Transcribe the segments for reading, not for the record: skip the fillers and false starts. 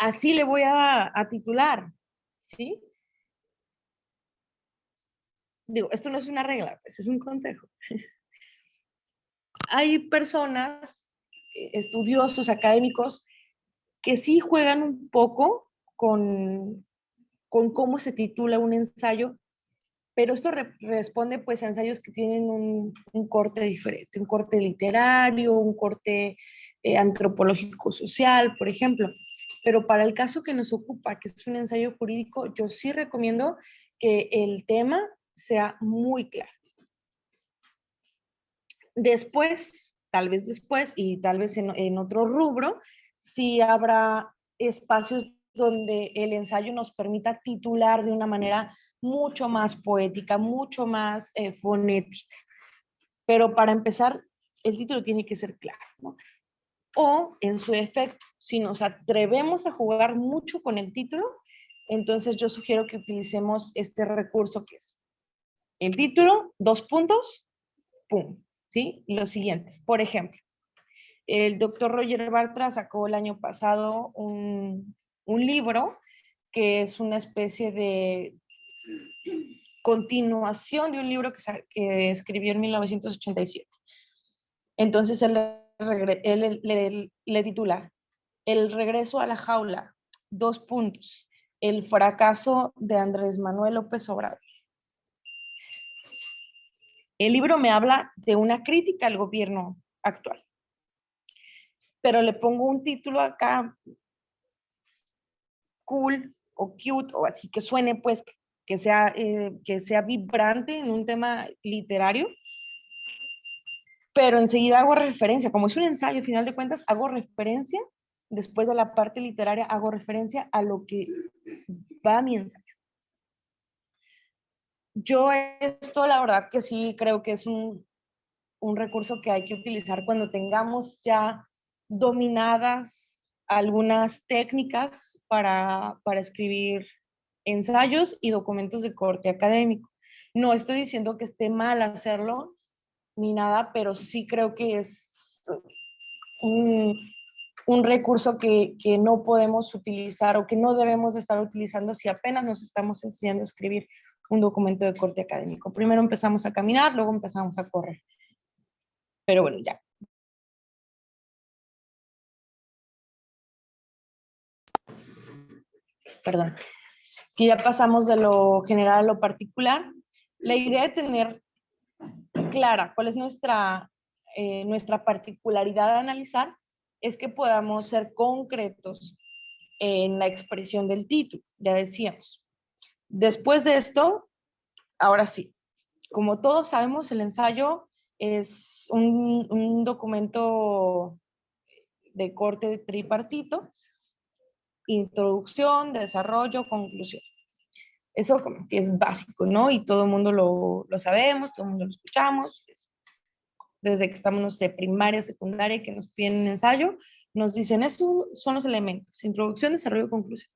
así le voy a titular, ¿sí? Digo, esto no es una regla, pues es un consejo. Hay personas, estudiosos, académicos, que sí juegan un poco con cómo se titula un ensayo, pero esto responde pues a ensayos que tienen un corte diferente, un corte literario, un corte antropológico-social, por ejemplo. Pero para el caso que nos ocupa, que es un ensayo jurídico, yo sí recomiendo que el tema sea muy claro. Después, tal vez después y tal vez en otro rubro, sí habrá espacios donde el ensayo nos permita titular de una manera mucho más poética, mucho más fonética. Pero para empezar, el título tiene que ser claro, ¿no? O, en su efecto, si nos atrevemos a jugar mucho con el título, entonces yo sugiero que utilicemos este recurso que es el título, dos puntos, pum, ¿sí? Lo siguiente, por ejemplo, el doctor Roger Bartra sacó el año pasado un libro que es una especie de continuación de un libro que escribió en 1987. Entonces él le titula El regreso a la jaula, dos puntos, el fracaso de Andrés Manuel López Obrador. El libro me habla de una crítica al gobierno actual, pero le pongo un título acá cool o cute o así que suene pues que sea vibrante en un tema literario, pero enseguida hago referencia, como es un ensayo, al final de cuentas, hago referencia, después de la parte literaria, hago referencia a lo que va a mi ensayo. Yo esto, la verdad que sí, creo que es un recurso que hay que utilizar cuando tengamos ya dominadas algunas técnicas para escribir ensayos y documentos de corte académico. No estoy diciendo que esté mal hacerlo ni nada, pero sí creo que es un, un recurso que no podemos utilizar o que no debemos estar utilizando si apenas nos estamos enseñando a escribir un documento de corte académico. Primero empezamos a caminar, luego empezamos a correr. Pero bueno, ya. Perdón. Que ya pasamos de lo general a lo particular. La idea de tener clara cuál es nuestra particularidad a analizar es que podamos ser concretos en la expresión del título, ya decíamos. Después de esto, ahora sí, como todos sabemos, el ensayo es un documento de corte tripartito, introducción, desarrollo, conclusión. Eso como que es básico, ¿no? Y todo el mundo lo sabemos, todo el mundo lo escuchamos. Desde que estamos, no sé, primaria, secundaria, que nos piden un ensayo, nos dicen, esos son los elementos, introducción, desarrollo, conclusión.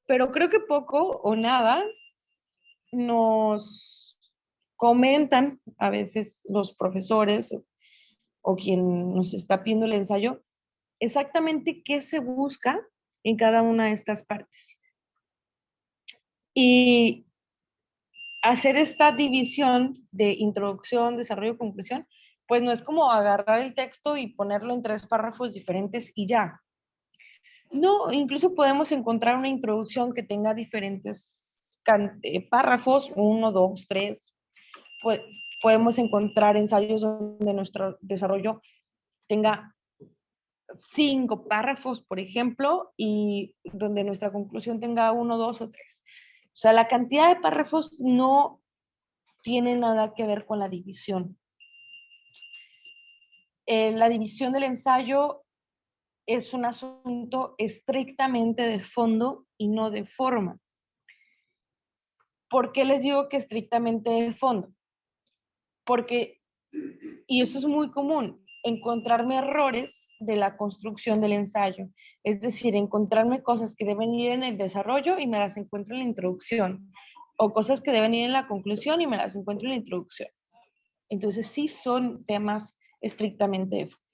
Pero creo que poco o nada nos comentan a veces los profesores o quien nos está pidiendo el ensayo, exactamente qué se busca en cada una de estas partes. Y hacer esta división de introducción, desarrollo, conclusión, pues no es como agarrar el texto y ponerlo en 3 párrafos diferentes y ya. No, incluso podemos encontrar una introducción que tenga diferentes párrafos, 1, 2, 3. Pues, podemos encontrar ensayos donde nuestro desarrollo tenga 5 párrafos, por ejemplo, y donde nuestra conclusión tenga 1, 2 o 3. O sea, la cantidad de párrafos no tiene nada que ver con la división. La división del ensayo es un asunto estrictamente de fondo y no de forma. ¿Por qué les digo que estrictamente de fondo? Porque, y esto es muy común, encontrarme errores de la construcción del ensayo. Es decir, encontrarme cosas que deben ir en el desarrollo y me las encuentro en la introducción. O cosas que deben ir en la conclusión y me las encuentro en la introducción. Entonces sí son temas estrictamente de fondo.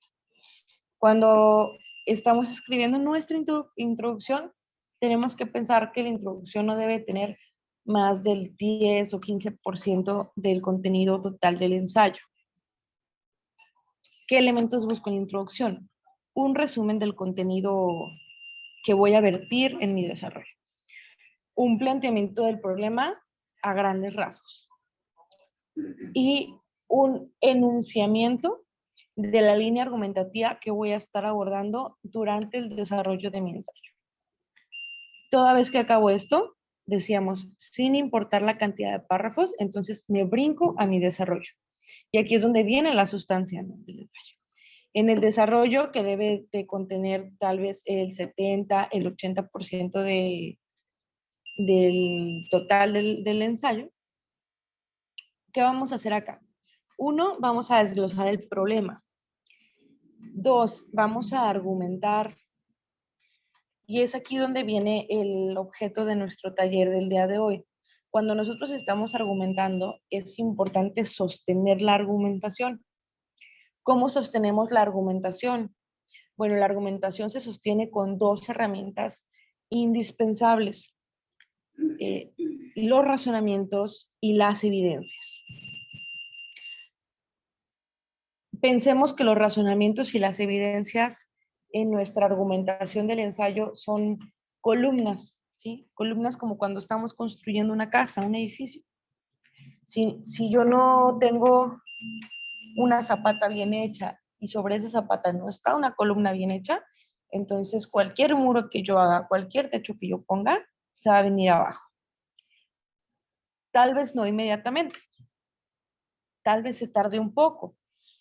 Cuando estamos escribiendo nuestra introducción, tenemos que pensar que la introducción no debe tener más del 10 o 15% del contenido total del ensayo. ¿Qué elementos busco en la introducción? Un resumen del contenido que voy a vertir en mi desarrollo. Un planteamiento del problema a grandes rasgos. Y un enunciamiento de la línea argumentativa que voy a estar abordando durante el desarrollo de mi ensayo. Toda vez que acabo esto, decíamos, sin importar la cantidad de párrafos, entonces me brinco a mi desarrollo. Y aquí es donde viene la sustancia, ¿no?, del ensayo. En el desarrollo, que debe de contener tal vez el 70, el 80% del total del ensayo, ¿qué vamos a hacer acá? 1, vamos a desglosar el problema. 2, vamos a argumentar. Y es aquí donde viene el objeto de nuestro taller del día de hoy. Cuando nosotros estamos argumentando, es importante sostener la argumentación. ¿Cómo sostenemos la argumentación? Bueno, la argumentación se sostiene con 2 herramientas indispensables: los razonamientos y las evidencias. Pensemos que los razonamientos y las evidencias en nuestra argumentación del ensayo son columnas, ¿sí? Columnas como cuando estamos construyendo una casa, un edificio. Si yo no tengo una zapata bien hecha y sobre esa zapata no está una columna bien hecha, entonces cualquier muro que yo haga, cualquier techo que yo ponga, se va a venir abajo. Tal vez no inmediatamente, tal vez se tarde un poco.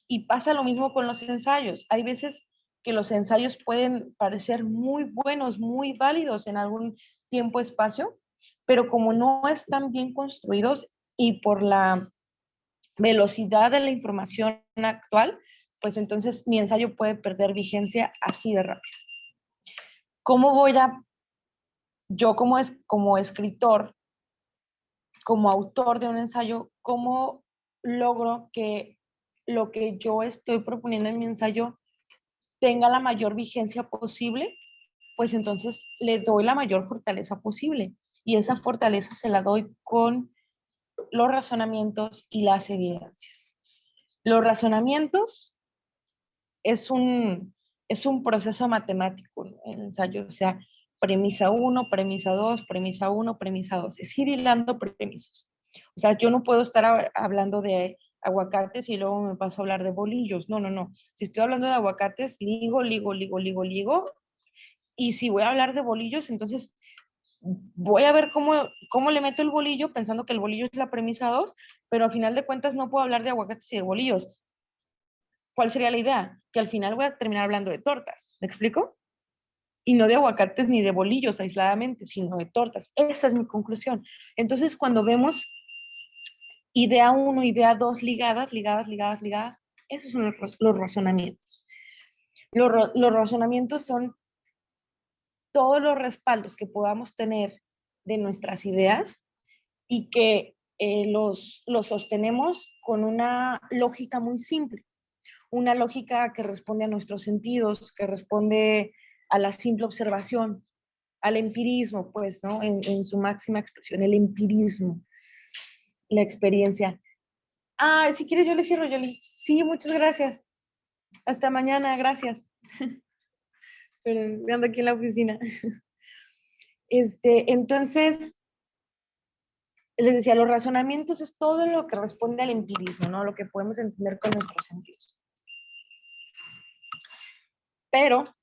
Y pasa lo mismo con los ensayos. Hay veces que los ensayos pueden parecer muy buenos, muy válidos en algún tiempo-espacio, pero como no están bien construidos y por la velocidad de la información actual, pues entonces mi ensayo puede perder vigencia así de rápido. ¿Cómo voy a, yo como escritor, como autor de un ensayo, cómo logro que lo que yo estoy proponiendo en mi ensayo tenga la mayor vigencia posible? Pues entonces le doy la mayor fortaleza posible. Y esa fortaleza se la doy con los razonamientos y las evidencias. Los razonamientos es un proceso matemático, ¿no?, el ensayo. O sea, premisa 1, premisa 2, premisa 1, premisa 2. Es ir hilando premisas. O sea, yo no puedo estar hablando de aguacates y luego me paso a hablar de bolillos. No, no, no. Si estoy hablando de aguacates, ligo. Y si voy a hablar de bolillos, entonces voy a ver cómo le meto el bolillo, pensando que el bolillo es la premisa 2, pero al final de cuentas no puedo hablar de aguacates y de bolillos. ¿Cuál sería la idea? Que al final voy a terminar hablando de tortas. ¿Me explico? Y no de aguacates ni de bolillos aisladamente, sino de tortas. Esa es mi conclusión. Entonces, cuando vemos idea 1, idea 2 ligadas, esos son los razonamientos. Los razonamientos son todos los respaldos que podamos tener de nuestras ideas y que los sostenemos con una lógica muy simple, una lógica que responde a nuestros sentidos, que responde a la simple observación, al empirismo, pues, ¿no? En su máxima expresión, el empirismo, la experiencia. Ah, si quieres yo le cierro, Yoli. Sí, muchas gracias. Hasta mañana, gracias. Pero ando aquí en la oficina. Entonces, les decía, los razonamientos es todo lo que responde al empirismo, ¿no? Lo que podemos entender con nuestros sentidos. Pero,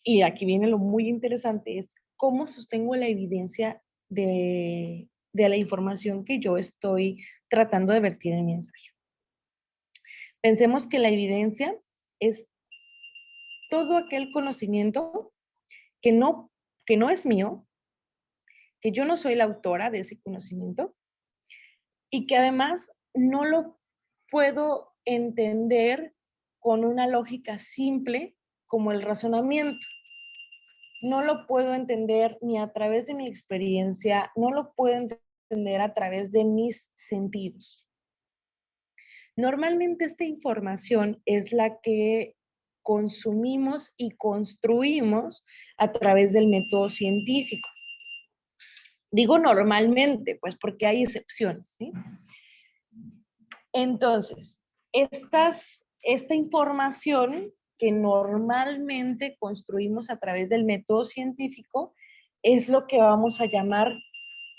y aquí viene lo muy interesante, es cómo sostengo la evidencia de la información que yo estoy tratando de vertir en mi ensayo. Pensemos que la evidencia es todo aquel conocimiento que no es mío, que yo no soy la autora de ese conocimiento y que además no lo puedo entender con una lógica simple como el razonamiento. No lo puedo entender ni a través de mi experiencia, no lo puedo entender a través de mis sentidos. Normalmente esta información es la que consumimos y construimos a través del método científico. Digo normalmente, pues porque hay excepciones, ¿sí? Entonces, esta información que normalmente construimos a través del método científico es lo que vamos a llamar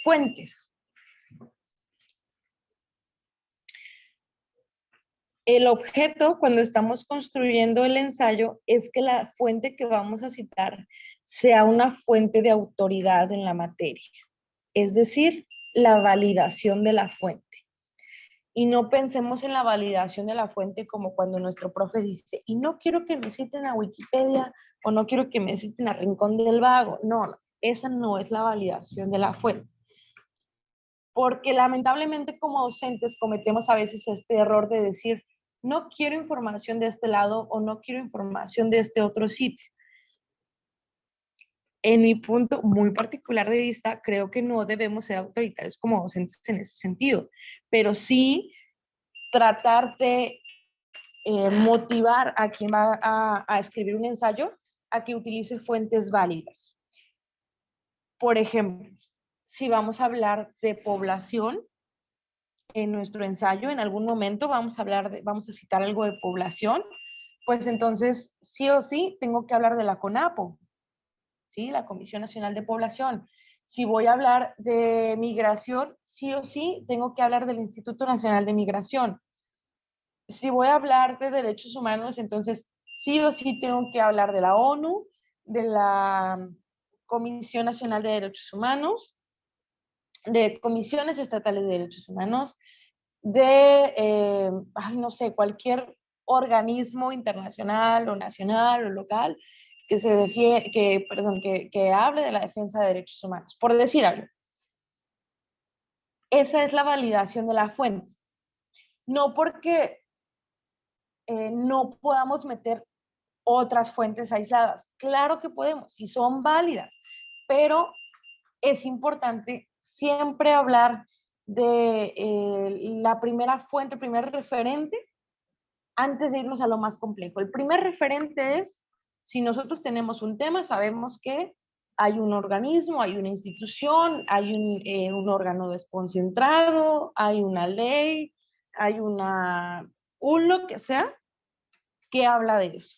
fuentes. El objeto, cuando estamos construyendo el ensayo, es que la fuente que vamos a citar sea una fuente de autoridad en la materia, es decir, la validación de la fuente. Y no pensemos en la validación de la fuente como cuando nuestro profe dice, y no quiero que me citen a Wikipedia o no quiero que me citen a Rincón del Vago. No, esa no es la validación de la fuente. Porque lamentablemente como docentes cometemos a veces este error de decir, no quiero información de este lado o no quiero información de este otro sitio. En mi punto muy particular de vista, creo que no debemos ser autoritarios como docentes en ese sentido, pero sí tratar de motivar a quien va a escribir un ensayo a que utilice fuentes válidas. Por ejemplo, si vamos a hablar de población en nuestro ensayo, en algún momento vamos a citar algo de población, pues entonces sí o sí tengo que hablar de la CONAPO, ¿sí? La Comisión Nacional de Población. Si voy a hablar de migración, sí o sí tengo que hablar del Instituto Nacional de Migración. Si voy a hablar de derechos humanos, entonces sí o sí tengo que hablar de la ONU, de la Comisión Nacional de Derechos Humanos, de comisiones estatales de derechos humanos, de, no sé, cualquier organismo internacional o nacional o local que hable de la defensa de derechos humanos, por decir algo. Esa es la validación de la fuente. No porque no podamos meter otras fuentes aisladas. Claro que podemos y son válidas, pero es importante siempre hablar de la primera fuente, el primer referente, antes de irnos a lo más complejo. El primer referente es, si nosotros tenemos un tema, sabemos que hay un organismo, hay una institución, hay un órgano desconcentrado, hay una ley, hay un lo que sea, que habla de eso.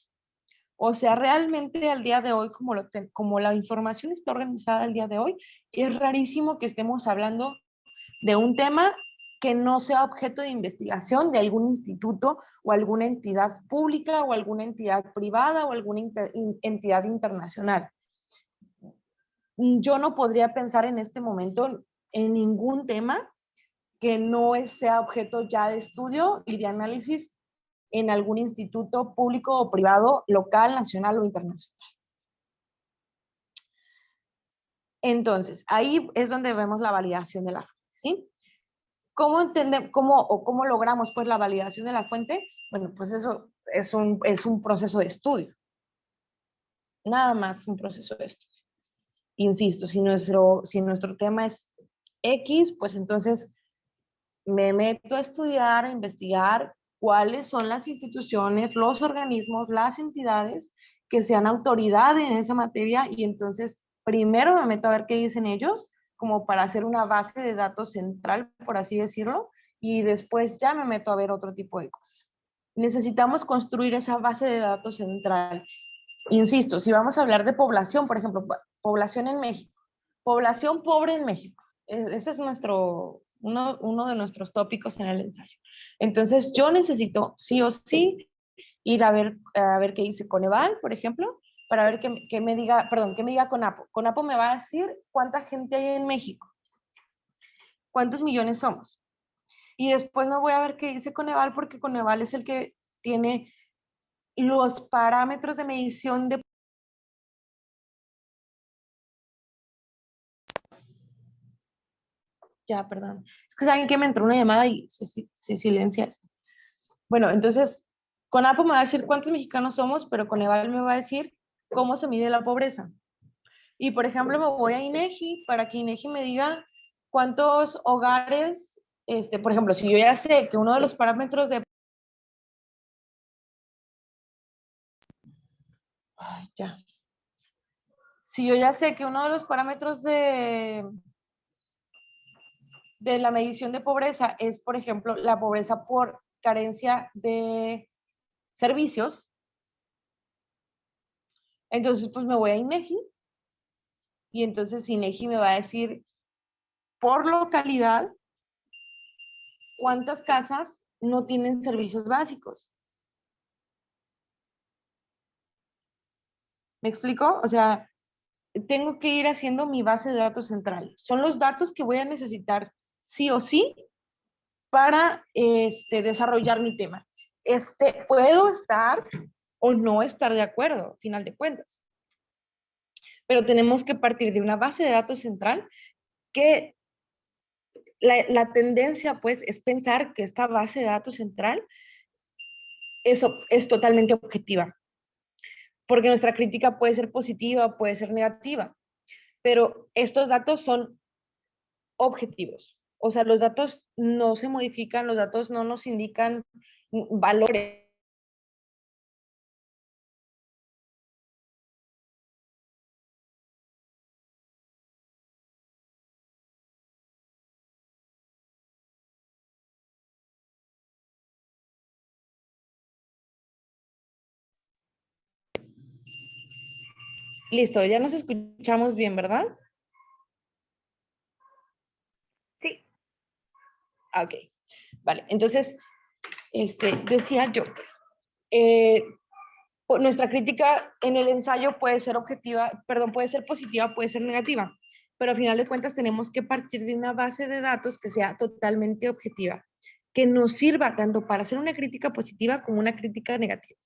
O sea, realmente al día de hoy, como la información está organizada al día de hoy, es rarísimo que estemos hablando de un tema que no sea objeto de investigación de algún instituto o alguna entidad pública o alguna entidad privada o alguna entidad internacional. Yo no podría pensar en este momento en ningún tema que no sea objeto ya de estudio y de análisis en algún instituto público o privado, local, nacional o internacional. Entonces, ahí es donde vemos la validación de la fuente, ¿sí? ¿Cómo logramos pues la validación de la fuente? Bueno, pues eso es un proceso de estudio. Nada más un proceso de estudio. Insisto, si nuestro tema es X, pues entonces me meto a estudiar, a investigar cuáles son las instituciones, los organismos, las entidades que sean autoridad en esa materia y entonces primero me meto a ver qué dicen ellos, como para hacer una base de datos central, por así decirlo, y después ya me meto a ver otro tipo de cosas. Necesitamos construir esa base de datos central. Insisto, si vamos a hablar de población, por ejemplo, población en México, población pobre en México, ese es uno de nuestros tópicos en el ensayo. Entonces, yo necesito sí o sí ir a ver qué dice Coneval, por ejemplo, para ver que me diga CONAPO. CONAPO me va a decir cuánta gente hay en México, cuántos millones somos. Y después me voy a ver qué dice Coneval, porque Coneval es el que tiene los parámetros de medición de... Ya, perdón. Es que saben que me entró una llamada y se silencia esto. Bueno, entonces, CONAPO me va a decir cuántos mexicanos somos, pero Coneval me va a decir cómo se mide la pobreza. Y, por ejemplo, me voy a INEGI para que INEGI me diga cuántos hogares, por ejemplo, si yo ya sé que uno de los parámetros de... Ay, ya. Si yo ya sé que uno de los parámetros de la medición de pobreza es, por ejemplo, la pobreza por carencia de servicios, entonces pues me voy a INEGI y entonces INEGI me va a decir por localidad cuántas casas no tienen servicios básicos. ¿Me explico? O sea, tengo que ir haciendo mi base de datos central. Son los datos que voy a necesitar sí o sí para desarrollar mi tema. Puedo estar o no estar de acuerdo, final de cuentas, pero tenemos que partir de una base de datos central que la tendencia pues es pensar que esta base de datos central es totalmente objetiva, porque nuestra crítica puede ser positiva, puede ser negativa, pero estos datos son objetivos. O sea, los datos no se modifican, los datos no nos indican valores. Listo, ya nos escuchamos bien, ¿verdad? Sí. Ok, vale. Entonces, decía yo, pues, nuestra crítica en el ensayo puede ser objetiva, perdón, puede ser positiva, puede ser negativa, pero al final de cuentas tenemos que partir de una base de datos que sea totalmente objetiva, que nos sirva tanto para hacer una crítica positiva como una crítica negativa.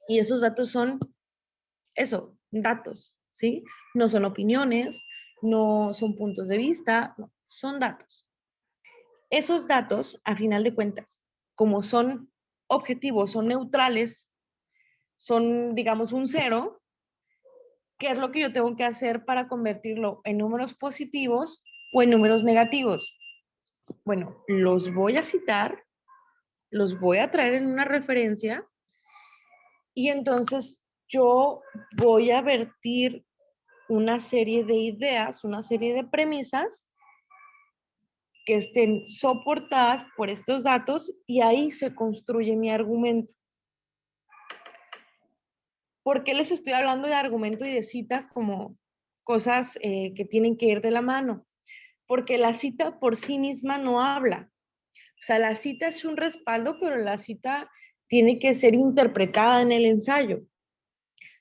Y esos datos son eso, datos, ¿sí? No son opiniones, no son puntos de vista, no, son datos. Esos datos, a final de cuentas, como son objetivos, son neutrales, son, digamos, un cero, ¿qué es lo que yo tengo que hacer para convertirlo en números positivos o en números negativos? Bueno, los voy a citar, los voy a traer en una referencia y entonces yo voy a vertir una serie de ideas, una serie de premisas que estén soportadas por estos datos y ahí se construye mi argumento. ¿Por qué les estoy hablando de argumento y de cita como cosas que tienen que ir de la mano? Porque la cita por sí misma no habla. O sea, la cita es un respaldo, pero la cita tiene que ser interpretada en el ensayo.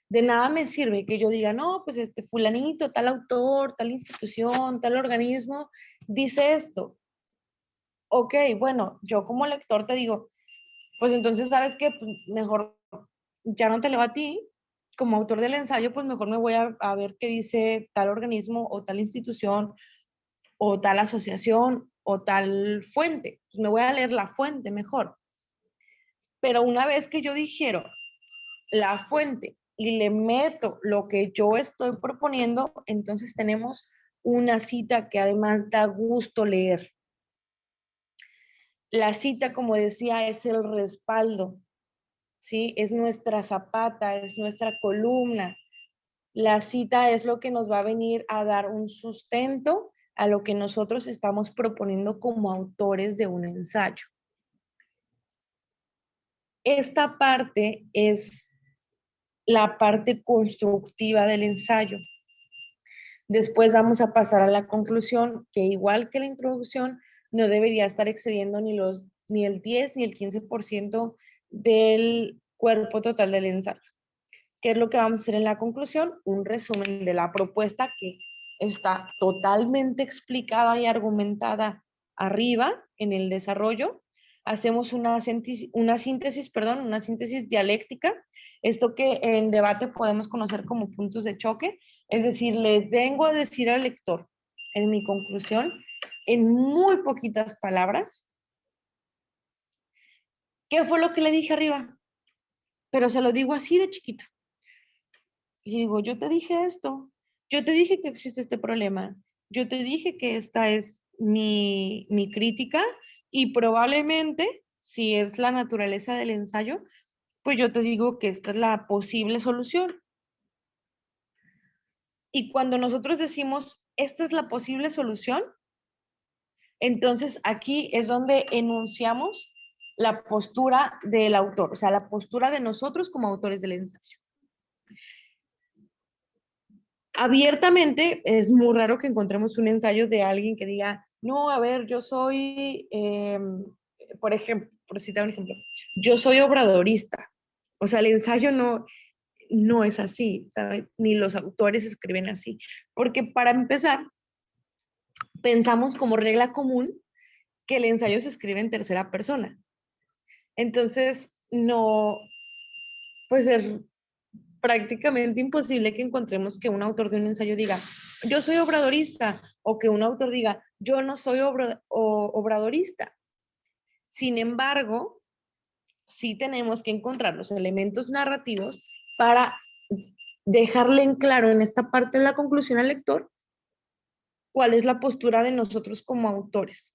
De nada me sirve que yo diga, no, pues fulanito, tal autor, tal institución, tal organismo, dice esto. Ok, bueno, yo como lector te digo, pues entonces, ¿sabes qué? Pues mejor ya no te leo a ti. Como autor del ensayo, pues mejor me voy a ver qué dice tal organismo o tal institución o tal asociación o tal fuente. Pues me voy a leer la fuente mejor. Pero una vez que yo dijeron la fuente y le meto lo que yo estoy proponiendo, entonces tenemos una cita que además da gusto leer. La cita, como decía, es el respaldo, ¿sí? Es nuestra zapata, es nuestra columna. La cita es lo que nos va a venir a dar un sustento a lo que nosotros estamos proponiendo como autores de un ensayo. Esta parte es la parte constructiva del ensayo. Después vamos a pasar a la conclusión, que igual que la introducción, no debería estar excediendo ni el 10 ni el 15% del cuerpo total del ensayo. ¿Qué es lo que vamos a hacer en la conclusión? Un resumen de la propuesta que está totalmente explicada y argumentada arriba en el desarrollo. Hacemos una síntesis dialéctica, esto que en debate podemos conocer como puntos de choque, es decir, le vengo a decir al lector en mi conclusión, en muy poquitas palabras, qué fue lo que le dije arriba, pero se lo digo así de chiquito. Y digo, yo te dije esto, yo te dije que existe este problema, yo te dije que esta es mi crítica y probablemente, si es la naturaleza del ensayo, pues yo te digo que esta es la posible solución. Y cuando nosotros decimos, esta es la posible solución, entonces aquí es donde enunciamos la postura del autor, o sea, la postura de nosotros como autores del ensayo. Abiertamente, es muy raro que encontremos un ensayo de alguien que diga, no, a ver, yo soy, por ejemplo, por citar un ejemplo, yo soy obradorista. O sea, el ensayo no es así, ¿sabes? Ni los autores escriben así. Porque para empezar, pensamos como regla común que el ensayo se escribe en tercera persona. Entonces, no, pues es prácticamente imposible que encontremos que un autor de un ensayo diga, yo soy obradorista, o que un autor diga, yo no soy obradorista. Sin embargo, sí tenemos que encontrar los elementos narrativos para dejarle en claro en esta parte de la conclusión al lector cuál es la postura de nosotros como autores.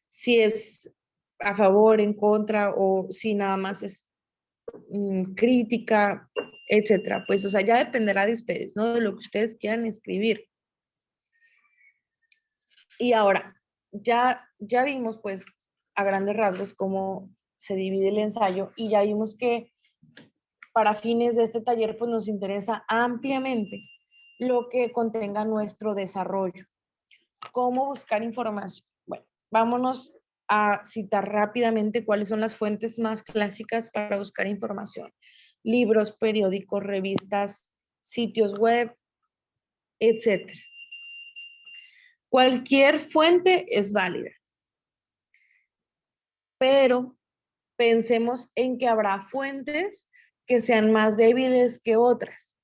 Si es a favor, en contra, o si nada más es crítica, etcétera. Pues, o sea, ya dependerá de ustedes, ¿no? De lo que ustedes quieran escribir. Y ahora, ya vimos, pues, a grandes rasgos cómo se divide el ensayo y ya vimos que para fines de este taller, pues, nos interesa ampliamente lo que contenga nuestro desarrollo. ¿Cómo buscar información? Bueno, vámonos a citar rápidamente cuáles son las fuentes más clásicas para buscar información. Libros, periódicos, revistas, sitios web, etcétera. Cualquier fuente es válida, pero pensemos en que habrá fuentes que sean más débiles que otras.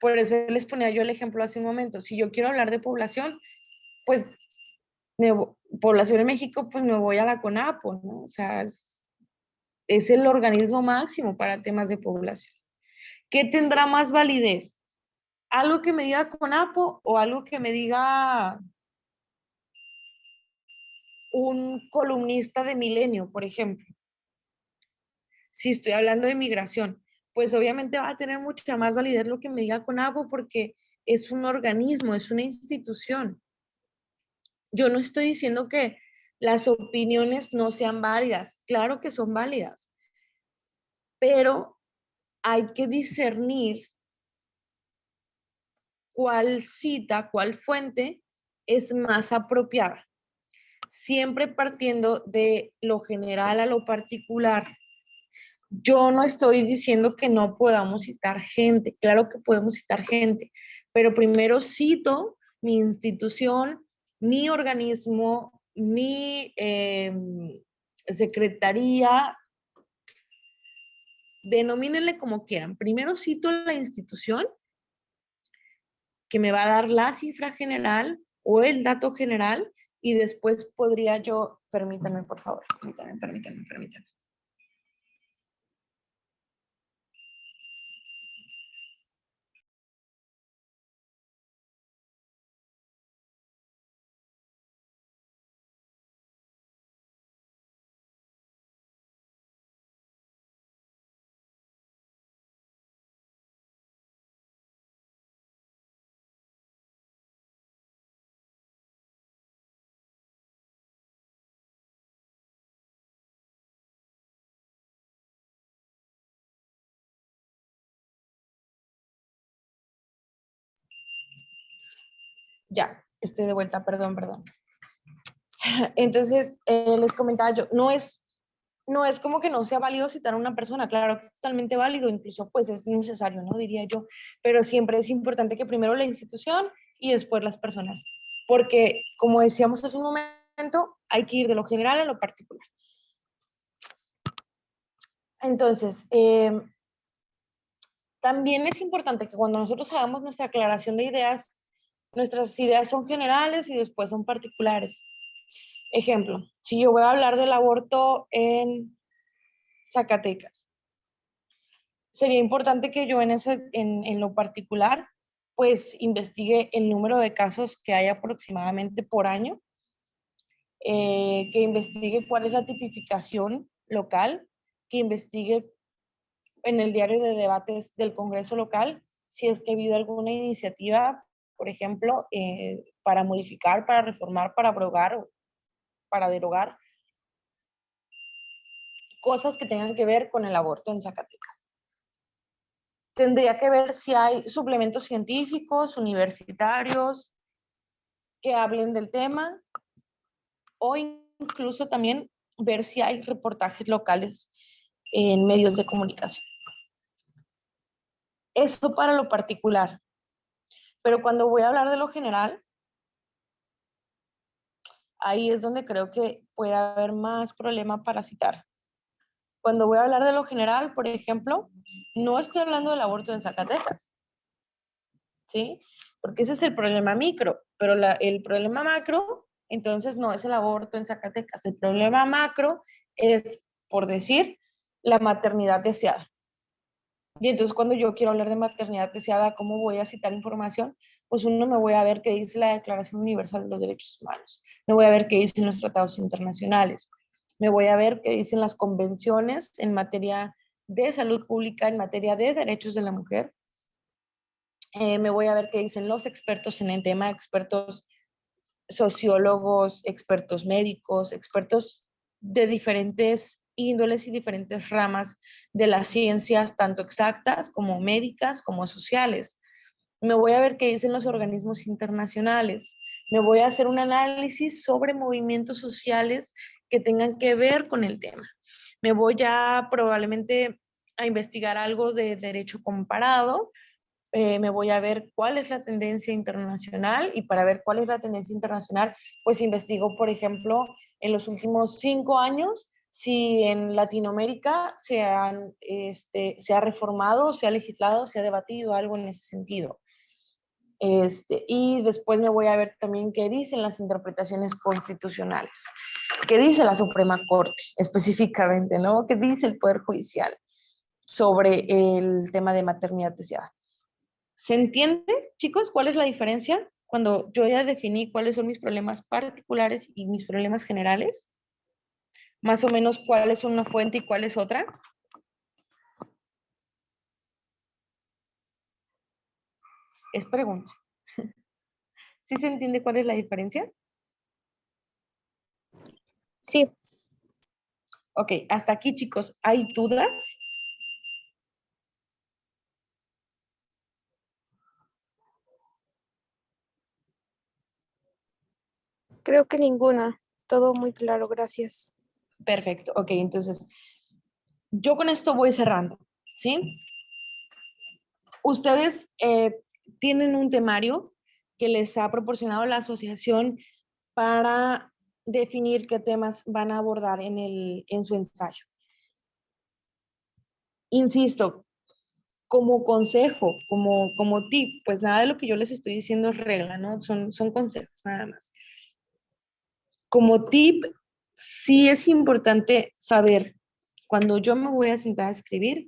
Por eso les ponía yo el ejemplo hace un momento. Si yo quiero hablar de población, pues población en México, pues me voy a la CONAPO, ¿no? O sea, es el organismo máximo para temas de población. ¿Qué tendrá más validez? ¿Algo que me diga CONAPO o algo que me diga un columnista de Milenio, por ejemplo? Si estoy hablando de migración, pues obviamente va a tener mucha más validez lo que me diga CONAPO porque es un organismo, es una institución. Yo no estoy diciendo que las opiniones no sean válidas, claro que son válidas, pero hay que discernir cuál cita, cuál fuente es más apropiada, siempre partiendo de lo general a lo particular. Yo no estoy diciendo que no podamos citar gente, claro que podemos citar gente, pero primero cito mi institución, mi organismo, mi secretaría, denomínenle como quieran. Primero cito la institución que me va a dar la cifra general o el dato general y después podría yo, permítanme por favor, permítanme. Ya, estoy de vuelta, perdón. Entonces, les comentaba yo, no es como que no sea válido citar a una persona, claro que es totalmente válido, incluso pues es necesario, ¿no? Diría yo, pero siempre es importante que primero la institución y después las personas, porque como decíamos hace un momento, hay que ir de lo general a lo particular. Entonces, también es importante que cuando nosotros hagamos nuestra aclaración de ideas, nuestras ideas son generales y después son particulares. Ejemplo, si yo voy a hablar del aborto en Zacatecas, sería importante que yo en lo particular, pues investigue el número de casos que hay aproximadamente por año, que investigue cuál es la tipificación local, que investigue en el diario de debates del Congreso local si es que ha habido alguna iniciativa, por ejemplo, para modificar, para reformar, para abrogar o para derogar cosas que tengan que ver con el aborto en Zacatecas. Tendría que ver si hay suplementos científicos, universitarios, que hablen del tema, o incluso también ver si hay reportajes locales en medios de comunicación. Eso para lo particular. Pero cuando voy a hablar de lo general, ahí es donde creo que puede haber más problema para citar. Cuando voy a hablar de lo general, por ejemplo, no estoy hablando del aborto en Zacatecas, ¿sí? Porque ese es el problema micro, pero el problema macro, entonces no es el aborto en Zacatecas. El problema macro es, por decir, la maternidad deseada. Y entonces cuando yo quiero hablar de maternidad deseada, ¿cómo voy a citar información? Pues uno me voy a ver qué dice la Declaración Universal de los Derechos Humanos, me voy a ver qué dicen los tratados internacionales, me voy a ver qué dicen las convenciones en materia de salud pública, en materia de derechos de la mujer, me voy a ver qué dicen los expertos en el tema, expertos sociólogos, expertos médicos, expertos de diferentes índoles y diferentes ramas de las ciencias, tanto exactas como médicas como sociales. Me voy a ver qué dicen los organismos internacionales. Me voy a hacer un análisis sobre movimientos sociales que tengan que ver con el tema. Me voy a probablemente a investigar algo de derecho comparado, me voy a ver cuál es la tendencia internacional, y para ver cuál es la tendencia internacional, pues investigo, por ejemplo, en los últimos 5 años, si en Latinoamérica se ha reformado, se ha legislado, se ha debatido algo en ese sentido. Y después me voy a ver también qué dicen las interpretaciones constitucionales, qué dice la Suprema Corte específicamente, ¿no? ¿Qué dice el Poder Judicial sobre el tema de maternidad deseada? ¿Se entiende, chicos, cuál es la diferencia cuando yo ya definí cuáles son mis problemas particulares y mis problemas generales? Más o menos cuál es una fuente y cuál es otra. Es pregunta. ¿Sí se entiende cuál es la diferencia? Sí. Ok, hasta aquí, chicos. ¿Hay dudas? Creo que ninguna. Todo muy claro, gracias. Perfecto. Ok, entonces, yo con esto voy cerrando, ¿sí? Ustedes tienen un temario que les ha proporcionado la asociación para definir qué temas van a abordar en su ensayo. Insisto, como consejo, como tip, pues nada de lo que yo les estoy diciendo es regla, ¿no? Son consejos nada más. Como tip, sí es importante saber, cuando yo me voy a sentar a escribir,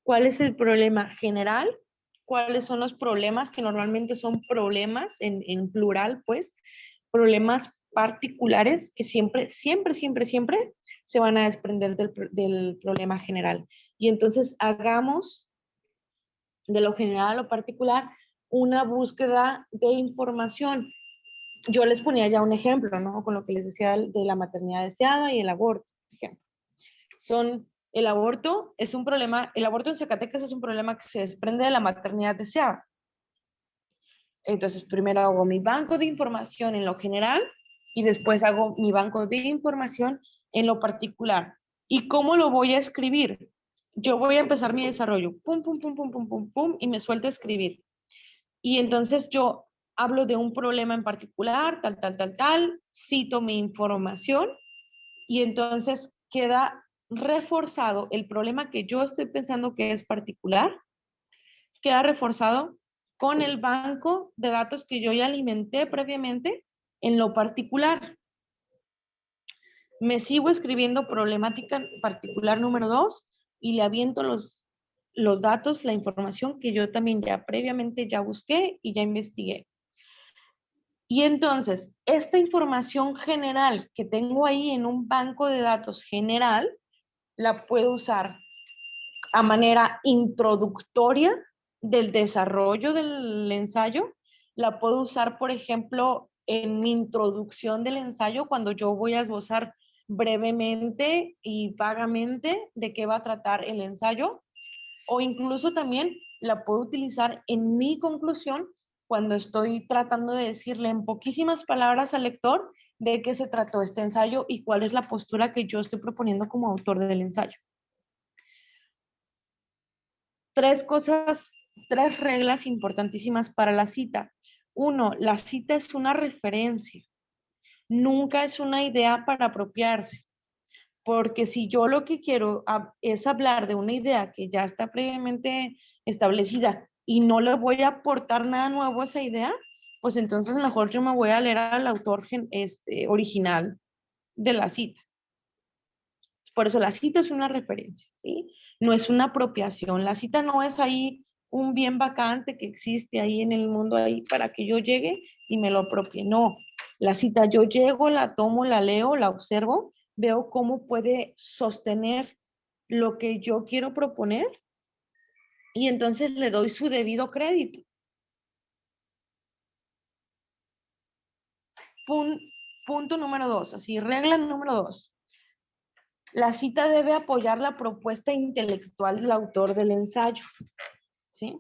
cuál es el problema general, cuáles son los problemas, que normalmente son problemas en plural, pues, problemas particulares que siempre se van a desprender del problema general. Y entonces hagamos de lo general a lo particular una búsqueda de información. Yo les ponía ya un ejemplo, ¿no? Con lo que les decía de la maternidad deseada y el aborto, por ejemplo. El aborto es un problema, el aborto en Zacatecas es un problema que se desprende de la maternidad deseada. Entonces, primero hago mi banco de información en lo general y después hago mi banco de información en lo particular. ¿Y cómo lo voy a escribir? Yo voy a empezar mi desarrollo, pum, pum, pum, pum, pum, pum, pum, y me suelto a escribir. Y entonces yo hablo de un problema en particular, tal, cito mi información y entonces queda reforzado el problema que yo estoy pensando que es particular, queda reforzado con el banco de datos que yo ya alimenté previamente en lo particular. Me sigo escribiendo problemática particular número 2 y le aviento los datos, la información que yo también ya previamente ya busqué y ya investigué. Y entonces, esta información general que tengo ahí en un banco de datos general, la puedo usar a manera introductoria del desarrollo del ensayo. La puedo usar, por ejemplo, en mi introducción del ensayo, cuando yo voy a esbozar brevemente y vagamente de qué va a tratar el ensayo, o incluso también la puedo utilizar en mi conclusión cuando estoy tratando de decirle en poquísimas palabras al lector de qué se trató este ensayo y cuál es la postura que yo estoy proponiendo como autor del ensayo. Tres reglas importantísimas para la cita. Uno, la cita es una referencia, nunca es una idea para apropiarse, porque si yo lo que quiero es hablar de una idea que ya está previamente establecida y no le voy a aportar nada nuevo a esa idea, pues entonces mejor yo me voy a leer al autor original de la cita. Por eso la cita es una referencia, ¿sí? No es una apropiación. La cita no es ahí un bien vacante que existe ahí en el mundo ahí para que yo llegue y me lo apropie. No, la cita yo llego, la tomo, la leo, la observo, veo cómo puede sostener lo que yo quiero proponer y entonces le doy su debido crédito. Punto número 2, así, regla número 2. La cita debe apoyar la propuesta intelectual del autor del ensayo, ¿sí?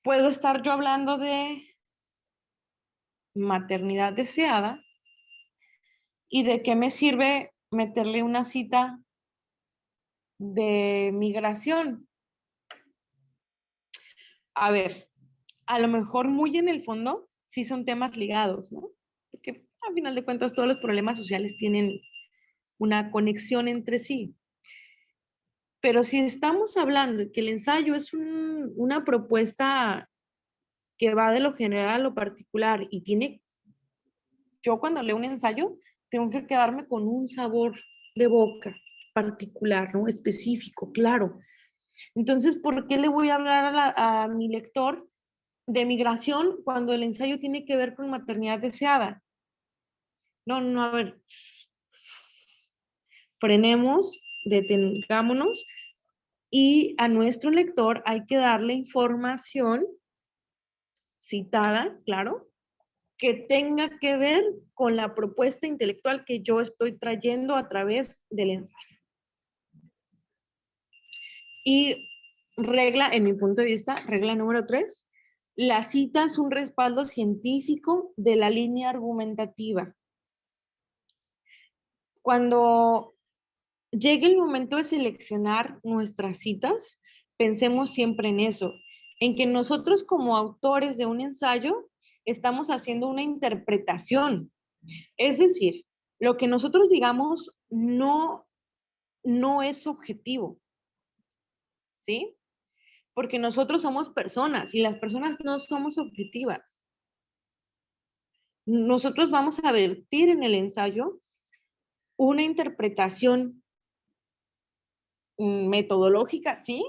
Puedo estar yo hablando de maternidad deseada y de qué me sirve meterle una cita de migración. A ver, a lo mejor muy en el fondo sí son temas ligados, ¿no? Porque al final de cuentas todos los problemas sociales tienen una conexión entre sí. Pero si estamos hablando de que el ensayo es una propuesta que va de lo general a lo particular y yo cuando leo un ensayo tengo que quedarme con un sabor de boca particular, ¿no? Específico, claro. Entonces, ¿por qué le voy a hablar a mi lector de migración cuando el ensayo tiene que ver con maternidad deseada? No, no, a ver, frenemos, detengámonos y a nuestro lector hay que darle información citada, claro, que tenga que ver con la propuesta intelectual que yo estoy trayendo a través del ensayo. Y regla, en mi punto de vista, regla número 3, la cita es un respaldo científico de la línea argumentativa. Cuando llegue el momento de seleccionar nuestras citas, pensemos siempre en eso, en que nosotros como autores de un ensayo estamos haciendo una interpretación. Es decir, lo que nosotros digamos no es objetivo, ¿sí? Porque nosotros somos personas y las personas no somos objetivas. Nosotros vamos a vertir en el ensayo una interpretación metodológica, sí,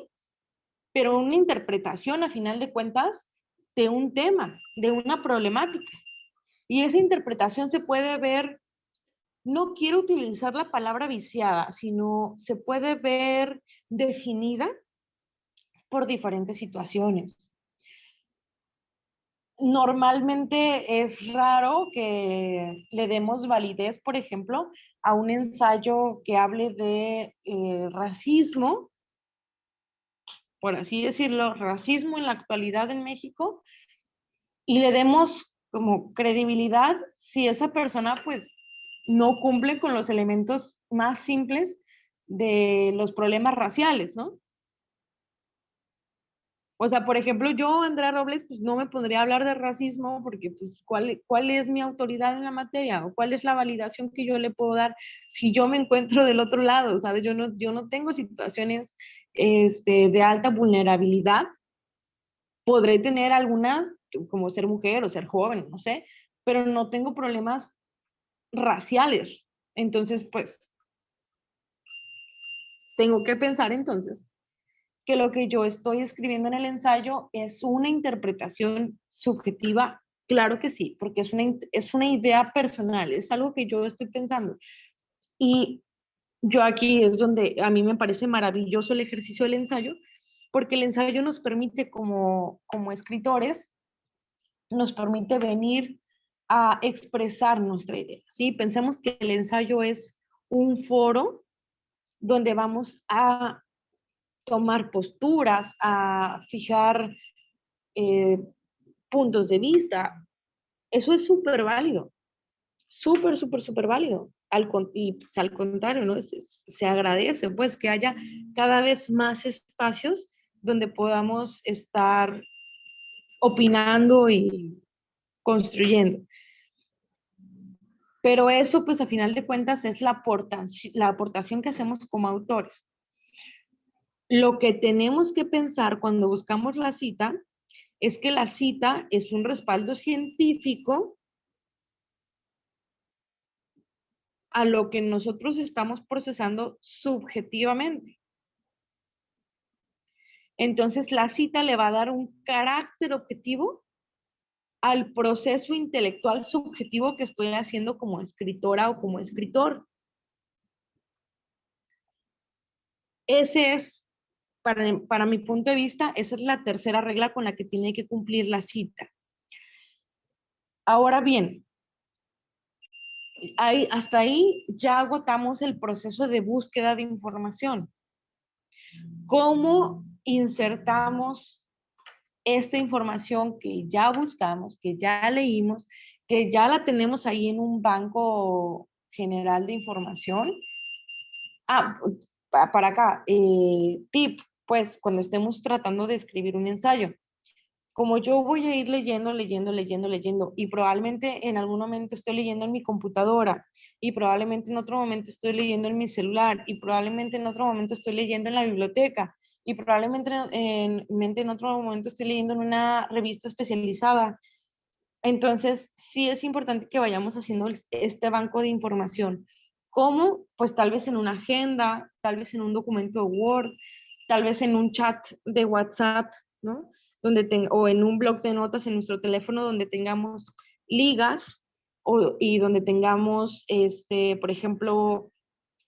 pero una interpretación a final de cuentas de un tema, de una problemática. Y esa interpretación se puede ver, no quiero utilizar la palabra viciada, sino se puede ver definida por diferentes situaciones. Normalmente es raro que le demos validez, por ejemplo, a un ensayo que hable de racismo, por así decirlo, racismo en la actualidad en México, y le demos como credibilidad si esa persona pues no cumple con los elementos más simples de los problemas raciales, ¿no? O sea, por ejemplo, yo, Andrea Robles, pues no me podría hablar de racismo porque, pues, ¿cuál es mi autoridad en la materia? ¿O cuál es la validación que yo le puedo dar si yo me encuentro del otro lado? ¿Sabes? Yo no tengo situaciones de alta vulnerabilidad. Podré tener alguna, como ser mujer o ser joven, no sé, pero no tengo problemas raciales. Entonces, pues, tengo que pensar entonces que lo que yo estoy escribiendo en el ensayo es una interpretación subjetiva, claro que sí, porque es una idea personal, es algo que yo estoy pensando. Y yo aquí es donde a mí me parece maravilloso el ejercicio del ensayo, porque el ensayo nos permite como escritores, nos permite venir a expresar nuestra idea, ¿sí? Pensemos que el ensayo es un foro donde vamos a tomar posturas, a fijar eh, puntos de vista. Eso es súper válido, súper, súper, súper válido. Y pues, al contrario, ¿no? Se agradece pues que haya cada vez más espacios donde podamos estar opinando y construyendo. Pero eso, pues a final de cuentas, es la aportación que hacemos como autores. Lo que tenemos que pensar cuando buscamos la cita es que la cita es un respaldo científico a lo que nosotros estamos procesando subjetivamente. Entonces, la cita le va a dar un carácter objetivo al proceso intelectual subjetivo que estoy haciendo como escritora o como escritor. Ese es, para mi punto de vista, esa es la tercera regla con la que tiene que cumplir la cita. Ahora bien, hasta ahí ya agotamos el proceso de búsqueda de información. ¿Cómo insertamos esta información que ya buscamos, que ya leímos, que ya la tenemos ahí en un banco general de información? Para acá, tip, pues cuando estemos tratando de escribir un ensayo, como yo voy a ir leyendo, y probablemente en algún momento estoy leyendo en mi computadora, y probablemente en otro momento estoy leyendo en mi celular, y probablemente en otro momento estoy leyendo en la biblioteca, y probablemente en otro momento estoy leyendo en una revista especializada. Entonces, sí es importante que vayamos haciendo este banco de información. ¿Cómo? Pues tal vez en una agenda, tal vez en un documento de Word, tal vez en un chat de WhatsApp, ¿no? O en un blog de notas en nuestro teléfono donde tengamos ligas y donde tengamos, por ejemplo,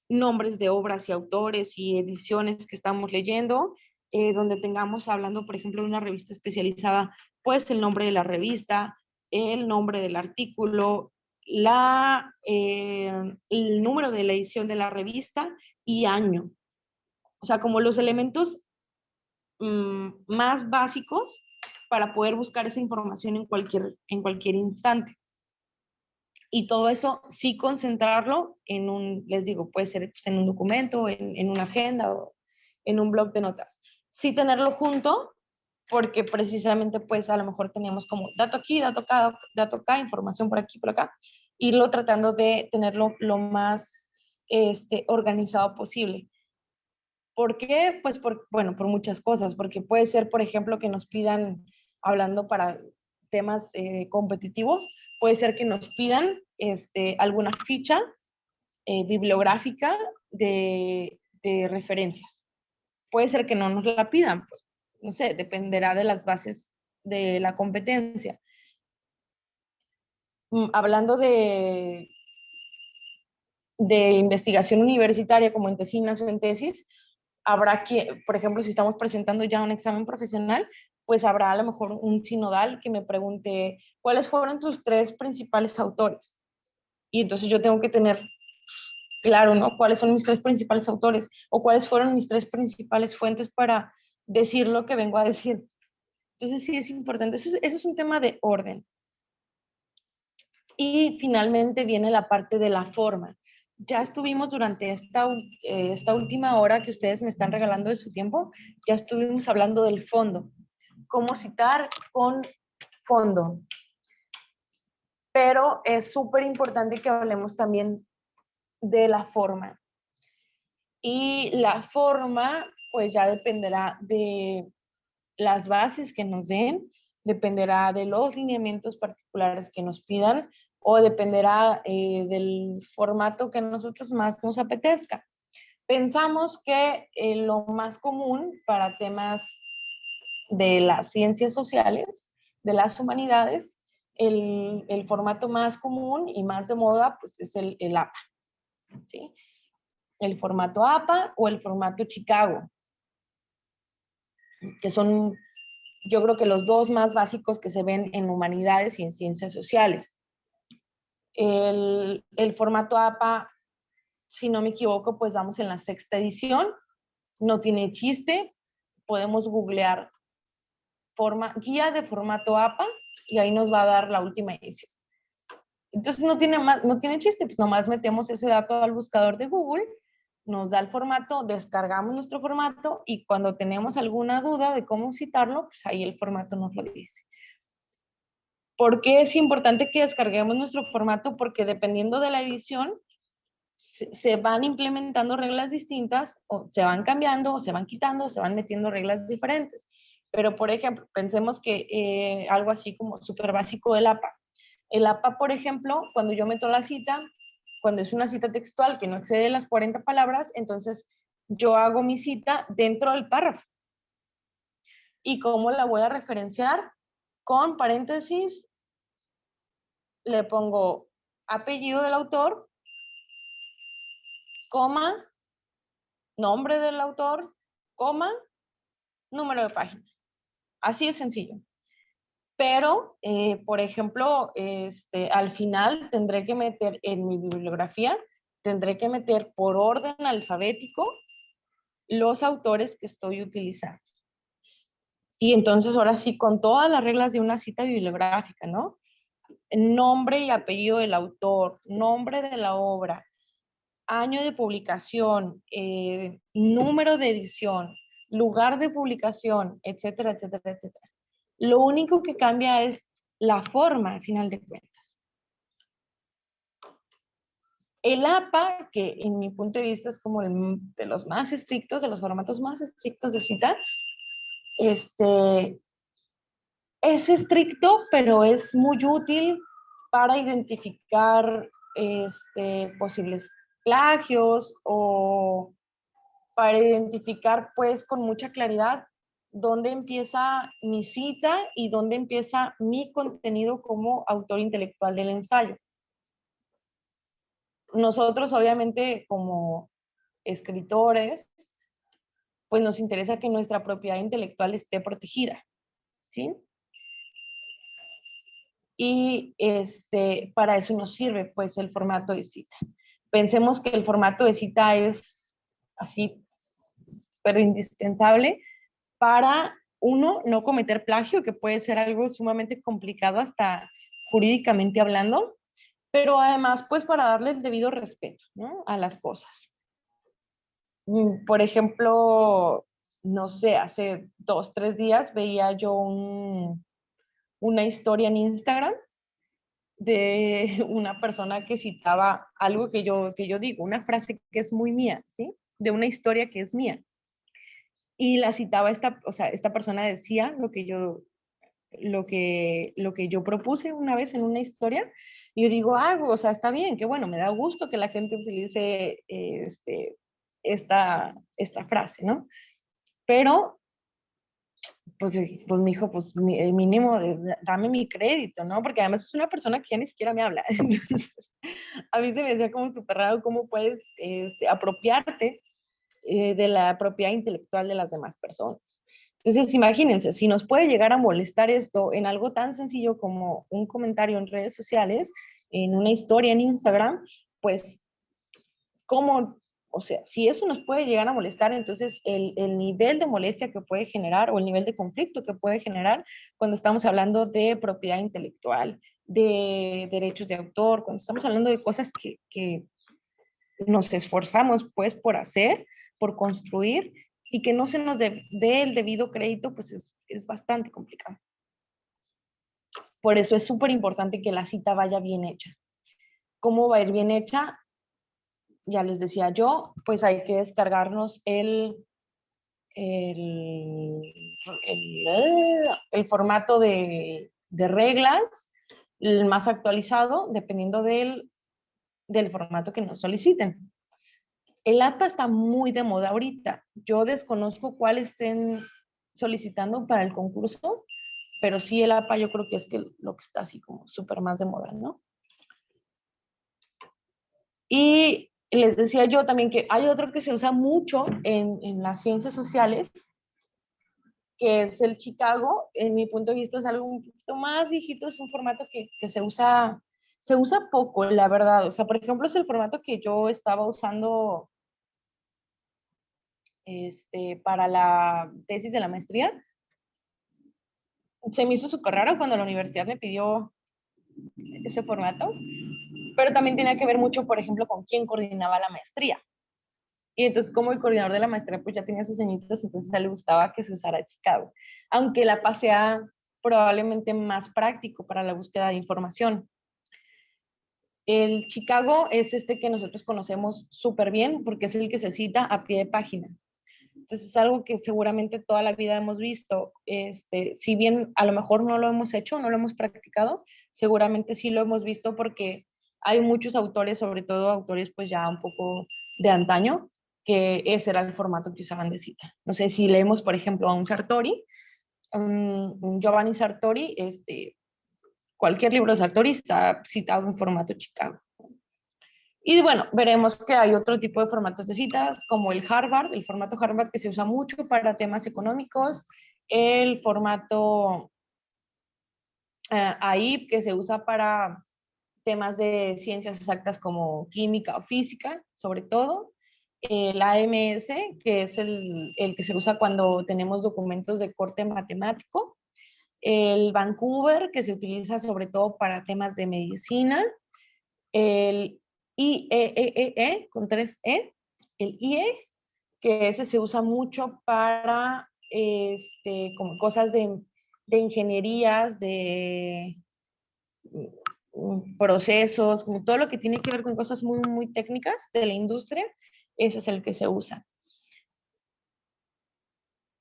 nombres de obras y autores y ediciones que estamos leyendo, donde tengamos hablando, por ejemplo, de una revista especializada, pues el nombre de la revista, el nombre del artículo, el número de la edición de la revista y año. O sea, como los elementos más básicos para poder buscar esa información en cualquier instante. Y todo eso sí concentrarlo les digo, puede ser pues, en un documento, en una agenda o en un blog de notas. Sí tenerlo junto, porque precisamente pues a lo mejor teníamos como dato aquí, dato acá, información por aquí, por acá, irlo tratando de tenerlo lo más organizado posible. ¿Por qué? Pues bueno, por muchas cosas, porque puede ser, por ejemplo, que nos pidan, hablando para temas competitivos, puede ser que nos pidan alguna ficha bibliográfica de referencias. Puede ser que no nos la pidan, pues, no sé, dependerá de las bases de la competencia. Hablando de investigación universitaria como en tesinas o en tesis, habrá que, por ejemplo, si estamos presentando ya un examen profesional, pues habrá a lo mejor un sinodal que me pregunte cuáles fueron tus tres principales autores. Y entonces yo tengo que tener claro, ¿no? ¿Cuáles son mis tres principales autores? O cuáles fueron mis tres principales fuentes para decir lo que vengo a decir. Entonces sí es importante. Eso es un tema de orden. Y finalmente viene la parte de la forma. Ya estuvimos durante esta última hora que ustedes me están regalando de su tiempo, ya estuvimos hablando del fondo. Cómo citar con fondo. Pero es súper importante que hablemos también de la forma. Y la forma, pues ya dependerá de las bases que nos den, dependerá de los lineamientos particulares que nos pidan o dependerá del formato que a nosotros más nos apetezca. Pensamos que lo más común para temas de las ciencias sociales, de las humanidades, el formato más común y más de moda pues es el APA. ¿sí? El formato APA o el formato Chicago, que son, yo creo que los dos más básicos que se ven en humanidades y en ciencias sociales. El formato APA, si no me equivoco, pues vamos en la 6ª edición, no tiene chiste, podemos googlear guía de formato APA y ahí nos va a dar la última edición. Entonces no tiene chiste, pues nomás metemos ese dato al buscador de Google, nos da el formato, descargamos nuestro formato y cuando tenemos alguna duda de cómo citarlo, pues ahí el formato nos lo dice. ¿Por qué es importante que descarguemos nuestro formato? Porque dependiendo de la edición, se van implementando reglas distintas, o se van cambiando, o se van quitando, o se van metiendo reglas diferentes. Pero, por ejemplo, pensemos que algo así como súper básico del APA. El APA, por ejemplo, cuando yo meto la cita, cuando es una cita textual que no excede las 40 palabras, entonces yo hago mi cita dentro del párrafo. ¿Y cómo la voy a referenciar? Con paréntesis, le pongo apellido del autor, coma, nombre del autor, coma, número de página. Así de sencillo. Pero, por ejemplo, al final tendré que meter en mi bibliografía, tendré que meter por orden alfabético los autores que estoy utilizando. Y entonces ahora sí, con todas las reglas de una cita bibliográfica, ¿no? Nombre y apellido del autor, nombre de la obra, año de publicación, número de edición, lugar de publicación, etcétera, etcétera, etcétera. Lo único que cambia es la forma, al final de cuentas. El APA, que en mi punto de vista es como de los más estrictos, de los formatos más estrictos de cita, es estricto, pero es muy útil para identificar posibles plagios o para identificar pues con mucha claridad dónde empieza mi cita y dónde empieza mi contenido como autor intelectual del ensayo. Nosotros obviamente como escritores, pues nos interesa que nuestra propiedad intelectual esté protegida, ¿sí? Y para eso nos sirve pues el formato de cita. Pensemos que el formato de cita es así, pero indispensable para, uno, no cometer plagio, que puede ser algo sumamente complicado hasta jurídicamente hablando, pero además, pues, para darle el debido respeto, ¿no?, a las cosas. Por ejemplo, no sé, hace 2, 3 días veía yo una historia en Instagram de una persona que citaba algo que yo digo, una frase que es muy mía, ¿sí? De una historia que es mía. Y la citaba esta persona decía lo que yo propuse una vez en una historia, y yo digo, o sea, está bien, qué bueno, me da gusto que la gente utilice esta frase, ¿no? Pero, pues me dijo, pues mínimo, dame mi crédito, ¿no? Porque además es una persona que ya ni siquiera me habla. A mí se me decía como súper raro cómo puedes apropiarte de la propiedad intelectual de las demás personas. Entonces, imagínense, si nos puede llegar a molestar esto en algo tan sencillo como un comentario en redes sociales, en una historia en Instagram, pues, ¿cómo? O sea, si eso nos puede llegar a molestar, entonces el nivel de molestia que puede generar o el nivel de conflicto que puede generar cuando estamos hablando de propiedad intelectual, de derechos de autor, cuando estamos hablando de cosas que nos esforzamos pues por hacer, por construir y que no se nos dé el debido crédito, pues es bastante complicado. Por eso es súper importante que la cita vaya bien hecha. ¿Cómo va a ir bien hecha? Ya les decía yo, pues hay que descargarnos el formato de reglas, el más actualizado, dependiendo del formato que nos soliciten. El APA está muy de moda ahorita. Yo desconozco cuál estén solicitando para el concurso, pero sí el APA yo creo que es lo que está así como súper más de moda, ¿no? Y Les decía yo también que hay otro que se usa mucho en las ciencias sociales, que es el Chicago. En mi punto de vista es algo un poquito más viejito, es un formato que se usa poco, la verdad. O sea, por ejemplo, es el formato que yo estaba usando para la tesis de la maestría. Se me hizo súper raro cuando la universidad me pidió ese formato, pero también tenía que ver mucho, por ejemplo, con quién coordinaba la maestría. Y entonces, como el coordinador de la maestría, pues ya tenía sus añitos, entonces a él le gustaba que se usara Chicago, aunque la pasea probablemente más práctico para la búsqueda de información. El Chicago es este que nosotros conocemos súper bien porque es el que se cita a pie de página. Entonces es algo que seguramente toda la vida hemos visto. Si bien a lo mejor no lo hemos hecho, no lo hemos practicado, seguramente sí lo hemos visto porque hay muchos autores, sobre todo autores pues ya un poco de antaño, que ese era el formato que usaban de cita. No sé si leemos, por ejemplo, a un Sartori, un Giovanni Sartori, cualquier libro de Sartori está citado en formato Chicago. Y bueno, veremos que hay otro tipo de formatos de citas, como el Harvard, el formato Harvard que se usa mucho para temas económicos, el formato AIP que se usa para temas de ciencias exactas como química o física, sobre todo, el AMS, que es el que se usa cuando tenemos documentos de corte matemático, el Vancouver, que se utiliza sobre todo para temas de medicina, el IEEE con 3E, el IE, que ese se usa mucho para como cosas de ingenierías, de procesos, como todo lo que tiene que ver con cosas muy, muy técnicas de la industria, ese es el que se usa.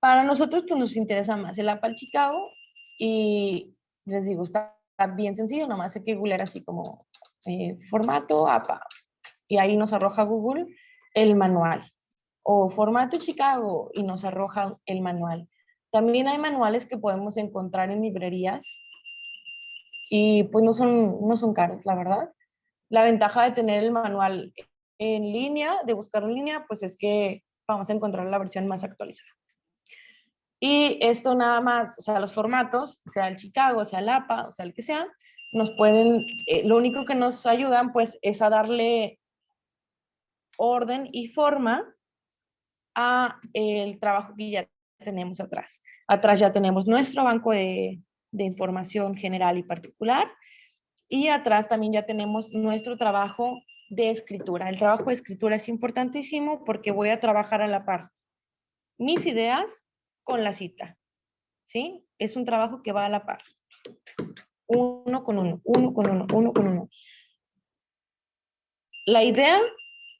Para nosotros pues nos interesa más el APA Chicago y les digo, está bien sencillo, nomás hay que googlear así como formato APA y ahí nos arroja Google el manual o formato Chicago y nos arroja el manual. También hay manuales que podemos encontrar en librerías y pues no son caros, la verdad. La ventaja de tener el manual en línea, de buscar en línea, pues es que vamos a encontrar la versión más actualizada. Y esto nada más, o sea, los formatos, sea el Chicago, sea el APA, o sea el que sea, nos pueden, lo único que nos ayudan pues es a darle orden y forma a el trabajo que ya tenemos atrás. Atrás ya tenemos nuestro banco de información general y particular y atrás también ya tenemos nuestro trabajo de escritura. El trabajo de escritura es importantísimo porque voy a trabajar a la par mis ideas con la cita, ¿sí? Es un trabajo que va a la par. Uno con uno, uno con uno, uno con uno. La idea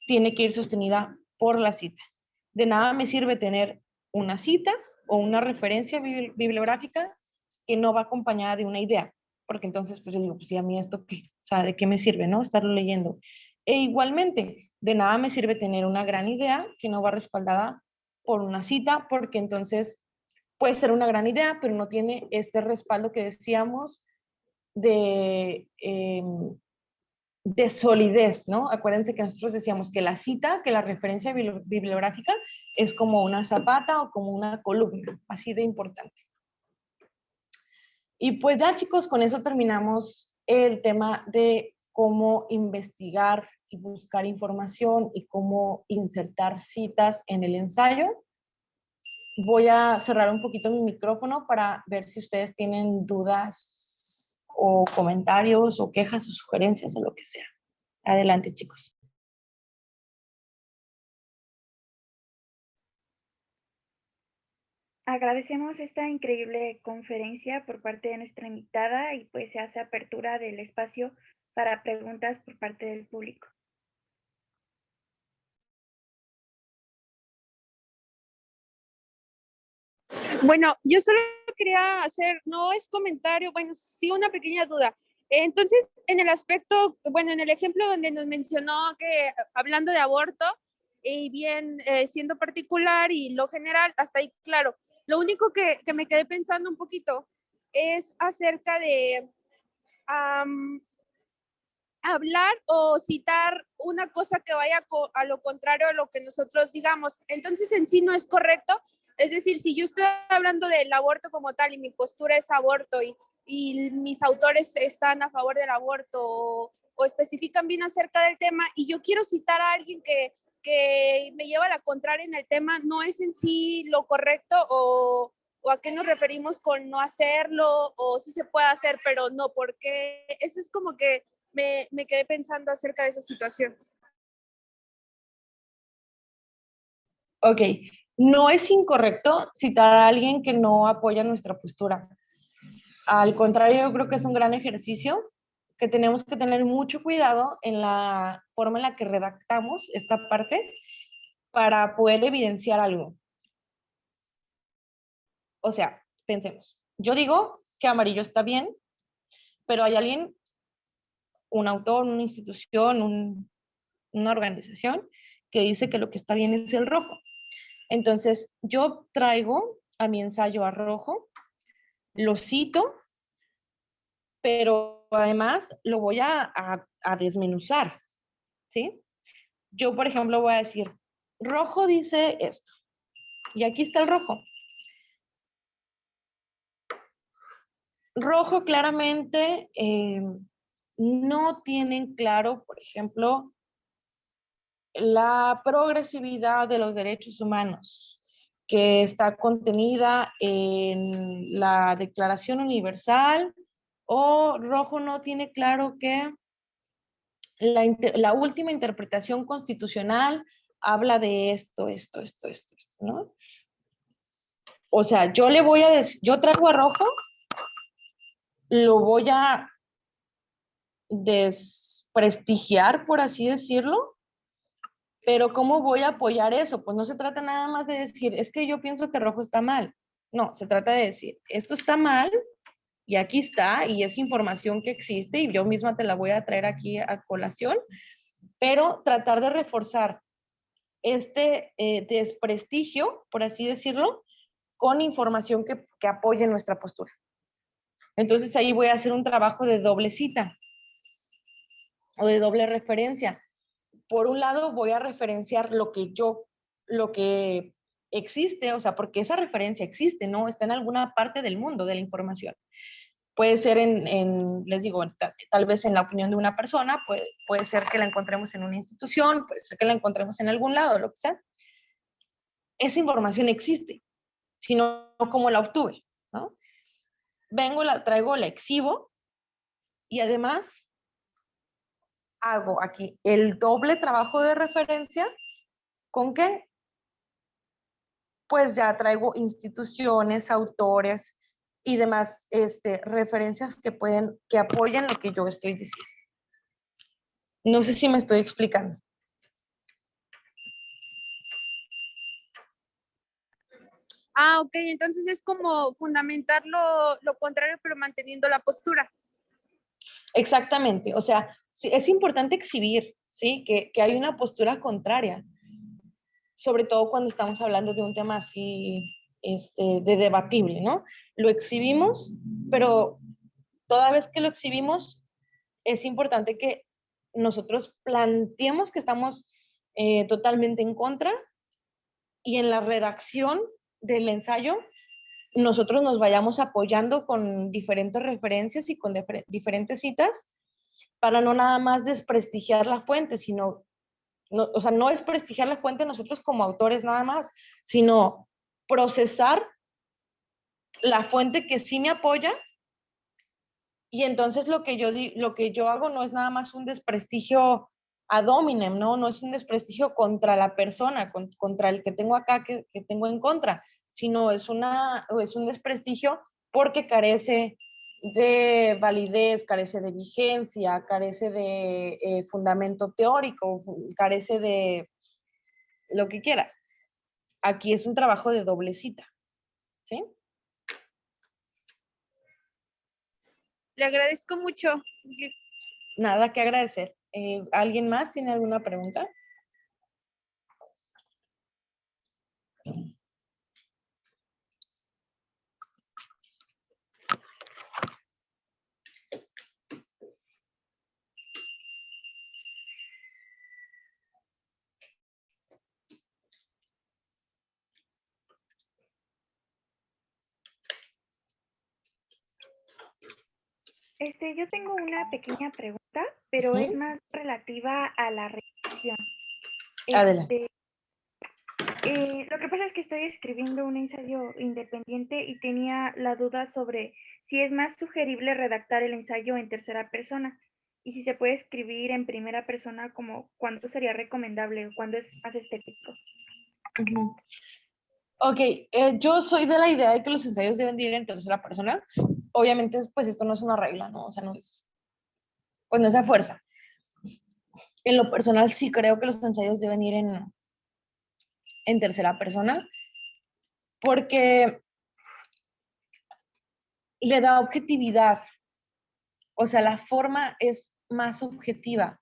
tiene que ir sostenida por la cita. De nada me sirve tener una cita o una referencia bibliográfica que no va acompañada de una idea, porque entonces pues yo digo, pues sí, a mí esto qué, o sea, ¿de qué me sirve, no? Estarlo leyendo. E igualmente, de nada me sirve tener una gran idea que no va respaldada por una cita, porque entonces puede ser una gran idea, pero no tiene este respaldo que decíamos de solidez, ¿no? Acuérdense que nosotros decíamos que la cita, que la referencia bibliográfica es como una zapata o como una columna, así de importante. Y pues ya chicos, con eso terminamos el tema de cómo investigar y buscar información y cómo insertar citas en el ensayo. Voy a cerrar un poquito mi micrófono para ver si ustedes tienen dudas o comentarios o quejas o sugerencias o lo que sea. Adelante, chicos. Agradecemos esta increíble conferencia por parte de nuestra invitada y pues se hace apertura del espacio para preguntas por parte del público. Bueno, yo solo quería hacer, no es comentario, bueno, sí una pequeña duda. Entonces, en el aspecto, bueno, en el ejemplo donde nos mencionó que hablando de aborto y bien siendo particular y lo general, hasta ahí, claro. Lo único que me quedé pensando un poquito es acerca de hablar o citar una cosa que vaya a lo contrario a lo que nosotros digamos. Entonces, en sí no es correcto. Es decir, si yo estoy hablando del aborto como tal y mi postura es aborto y mis autores están a favor del aborto o especifican bien acerca del tema y yo quiero citar a alguien que me lleva a la contraria en el tema, no es en sí lo correcto o a qué nos referimos con no hacerlo o si se puede hacer, pero no, porque eso es como que me quedé pensando acerca de esa situación. Ok, no es incorrecto citar a alguien que no apoya nuestra postura. Al contrario, yo creo que es un gran ejercicio que tenemos que tener mucho cuidado en la forma en la que redactamos esta parte para poder evidenciar algo. O sea, pensemos, yo digo que amarillo está bien, pero hay alguien, un autor, una institución, una organización que dice que lo que está bien es el rojo. Entonces, yo traigo a mi ensayo a rojo, lo cito, pero además lo voy a desmenuzar, ¿sí? Yo, por ejemplo, voy a decir, rojo dice esto, y aquí está el rojo. Rojo claramente no tienen claro, por ejemplo, la progresividad de los derechos humanos que está contenida en la Declaración Universal, o rojo no tiene claro que la última interpretación constitucional habla de esto, ¿no? O sea, yo le voy a decir, yo traigo a rojo, lo voy a desprestigiar, por así decirlo, pero ¿cómo voy a apoyar eso? Pues no se trata nada más de decir, es que yo pienso que rojo está mal. No, se trata de decir, esto está mal y aquí está, y es información que existe y yo misma te la voy a traer aquí a colación, pero tratar de reforzar este desprestigio, por así decirlo, con información que apoye nuestra postura. Entonces ahí voy a hacer un trabajo de doble cita o de doble referencia. Por un lado voy a referenciar lo que existe, o sea, porque esa referencia existe, ¿no? Está en alguna parte del mundo de la información. Puede ser les digo, tal vez en la opinión de una persona, puede ser que la encontremos en una institución, puede ser que la encontremos en algún lado, lo que sea. Esa información existe, sino cómo la obtuve, ¿no? Vengo, la traigo, la exhibo y además hago aquí el doble trabajo de referencia. ¿Con qué? Pues ya traigo instituciones, autores y demás referencias que apoyen lo que yo estoy diciendo. No sé si me estoy explicando. Ah, ok, entonces es como fundamentar lo contrario, pero manteniendo la postura. Exactamente, o sea, sí, es importante exhibir, ¿sí? Que hay una postura contraria, sobre todo cuando estamos hablando de un tema así, de debatible, ¿no? Lo exhibimos, pero toda vez que lo exhibimos, es importante que nosotros planteemos que estamos totalmente en contra y en la redacción del ensayo nosotros nos vayamos apoyando con diferentes referencias y con diferentes citas para no nada más desprestigiar la fuente, sino, no, o sea, no desprestigiar la fuente nosotros como autores nada más, sino procesar la fuente que sí me apoya. Y entonces lo que yo hago no es nada más un desprestigio ad hominem, ¿no? No es un desprestigio contra la persona, contra el que tengo acá, que tengo en contra, sino es un desprestigio porque carece de validez, carece de vigencia, carece de fundamento teórico, carece de lo que quieras. Aquí es un trabajo de doble cita, ¿sí? Le agradezco mucho. Nada que agradecer. ¿Alguien más tiene alguna pregunta? Yo tengo una pequeña pregunta, pero es más relativa a la redacción. Adelante. Lo que pasa es que estoy escribiendo un ensayo independiente y tenía la duda sobre si es más sugerible redactar el ensayo en tercera persona y si se puede escribir en primera persona, como cuándo sería recomendable o cuándo es más estético. Ok, yo soy de la idea de que los ensayos deben de ir en tercera persona. Obviamente, pues esto no es una regla, ¿no? O sea, no es, pues no es a fuerza. En lo personal sí creo que los ensayos deben ir en tercera persona porque le da objetividad, o sea, la forma es más objetiva.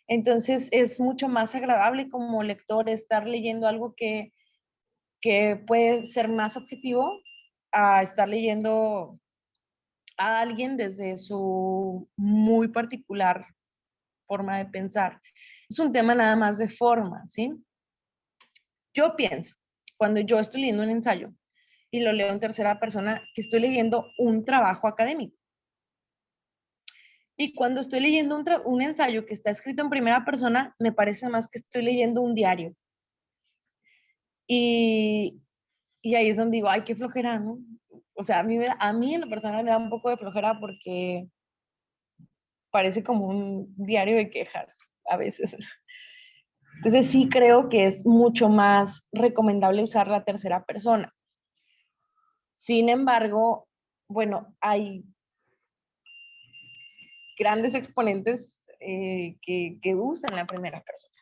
Entonces es mucho más agradable como lector estar leyendo algo que puede ser más objetivo a estar leyendo a alguien desde su muy particular forma de pensar. Es un tema nada más de forma, ¿sí? Yo pienso, cuando yo estoy leyendo un ensayo y lo leo en tercera persona, que estoy leyendo un trabajo académico. Y cuando estoy leyendo un ensayo que está escrito en primera persona, me parece más que estoy leyendo un diario. Y, y ahí es donde digo, ay, qué flojera, ¿no? O sea, a mí en lo personal me da un poco de flojera porque parece como un diario de quejas a veces. Entonces sí creo que es mucho más recomendable usar la tercera persona. Sin embargo, bueno, hay grandes exponentes que usan la primera persona.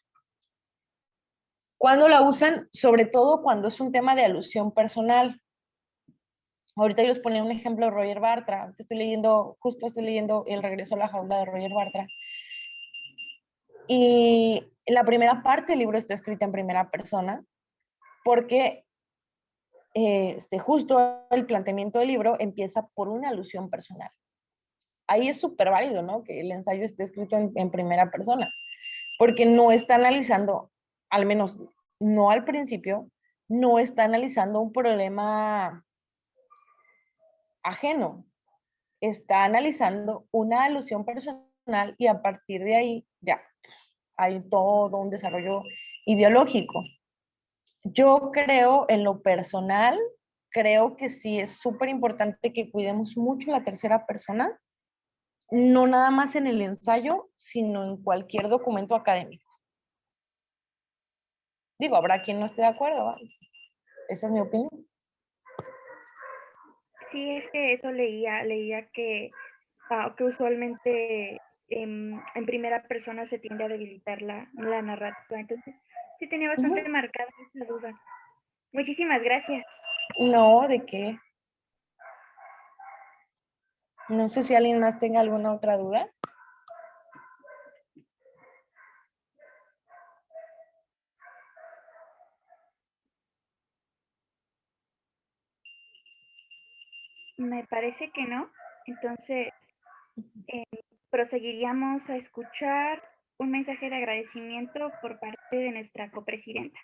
¿Cuándo la usan? Sobre todo cuando es un tema de alusión personal. Ahorita yo les ponía un ejemplo de Roger Bartra. Justo estoy leyendo El regreso a la jaula de Roger Bartra. Y la primera parte del libro está escrita en primera persona porque justo el planteamiento del libro empieza por una alusión personal. Ahí es súper válido, ¿no? Que el ensayo esté escrito en primera persona, porque no está analizando, al menos no al principio, no está analizando un problema ajeno, está analizando una alusión personal y a partir de ahí ya hay todo un desarrollo ideológico. Yo creo en lo personal, creo que sí es súper importante que cuidemos mucho la tercera persona, no nada más en el ensayo, sino en cualquier documento académico. Digo, habrá quien no esté de acuerdo, ¿va? Esa es mi opinión. Sí, es que eso leía que usualmente en primera persona se tiende a debilitar la narrativa. Entonces, sí tenía bastante marcada esa duda. Muchísimas gracias. No, ¿de qué? No sé si alguien más tenga alguna otra duda. Me parece que no. Entonces, eh, proseguiríamos a escuchar un mensaje de agradecimiento por parte de nuestra copresidenta.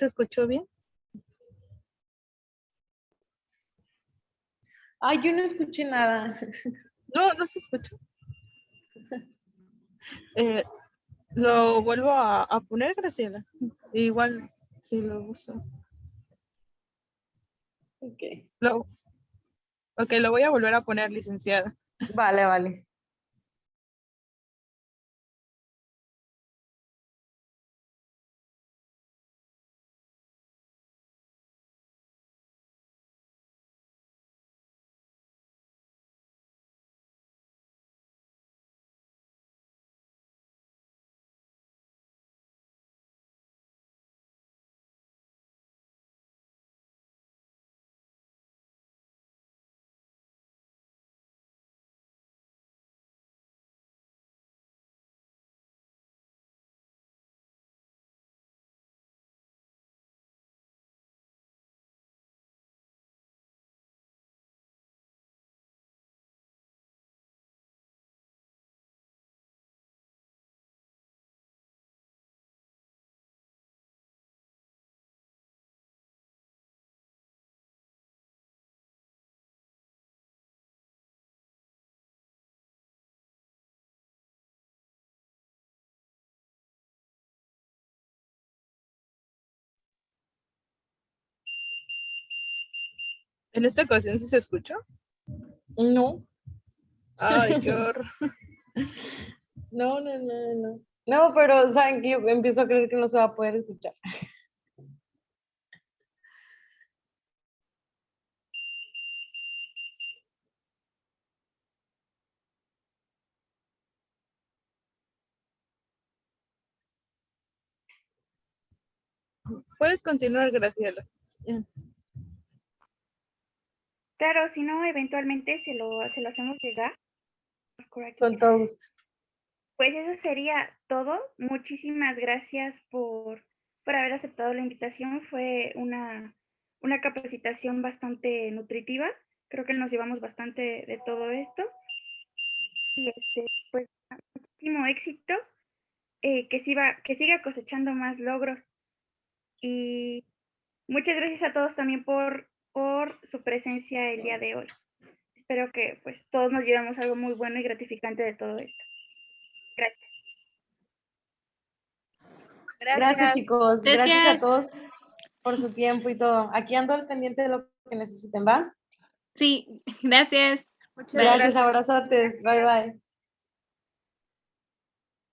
¿Se escuchó bien? Ay, yo no escuché nada. No, no se escuchó. Lo vuelvo a poner, Graciela. Igual, si lo uso. Ok. Ok, lo voy a volver a poner, licenciada. Vale, vale. En esta ocasión sí se escuchó. No. Ay, qué horror. No, no, no, no. No, pero saben que yo empiezo a creer que no se va a poder escuchar. Puedes continuar, Graciela. Claro, si no, eventualmente se lo hacemos llegar. Por aquí. Con todo gusto. Pues eso sería todo. Muchísimas gracias por haber aceptado la invitación. Fue una capacitación bastante nutritiva. Creo que nos llevamos bastante de todo esto. Y pues muchísimo éxito. Que siga cosechando más logros. Y muchas gracias a todos también por su presencia el día de hoy. Espero que pues todos nos llevemos algo muy bueno y gratificante de todo esto. Gracias. Gracias, chicos. Gracias a Gracias. todos por su tiempo y todo. Aquí ando al pendiente de lo que necesiten, ¿va? Sí, gracias. Muchas Bye. Gracias, abrazotes. Bye, bye.